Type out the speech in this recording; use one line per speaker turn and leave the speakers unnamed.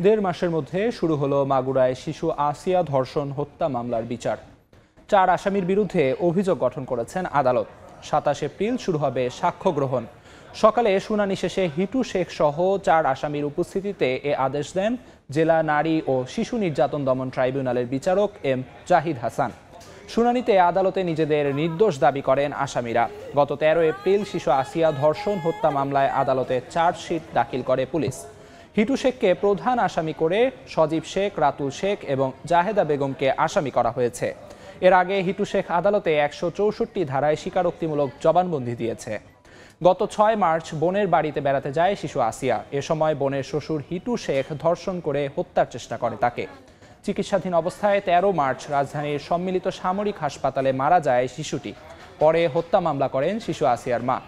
দেড় মাসের মধ্যে শুরু হলো মাগুরায় শিশু আসিয়া ধর্ষণ হত্যা মামলার বিচার। 4 আসামির বিরুদ্ধে অভিযোগ গঠন করেছেন আদালত। 27 এপ্রিল শুরু হবে সাক্ষ্য গ্রহণ। সকালে শুনানি শেষে হিটু শেখ সহ 4 আসামির উপস্থিতিতে এ আদেশ দেন জেলা নারী ও শিশু নির্যাতন দমন ট্রাইব্যুনালের বিচারক এম জাহিদ হাসান। শুনানিতে আদালতে নিজেদের নির্দোষ দাবি করেন আসামিরা। গত 13 এপ্রিল শিশু আসিয়া ধর্ষণ হত্যা মামলায় আদালতে চার্জশিট দাখিল করে পুলিশ। হিটু শেখকে প্রধান আসামি করে সজীব শেখ, রাতুল শেখ এবং জাহেদা বেগমকে আসামি করা হয়েছে। এর আগে হিটু শেখ আদালতে 164 ধারায় স্বীকারোক্তিমূলক জবানবন্দি দিয়েছে। গত 6 মার্চ বোনের বাড়িতে বেড়াতে যায় শিশু আসিয়া। এ সময় বোনের শ্বশুর হিটু শেখ ধর্ষণ করে হত্যার চেষ্টা করে তাকে। চিকিৎসাধীন অবস্থায় 13 মার্চ রাজধানীর সম্মিলিত সামরিক হাসপাতালে মারা যায় শিশুটি। পরে হত্যা মামলা করেন শিশু আসিয়ার মা।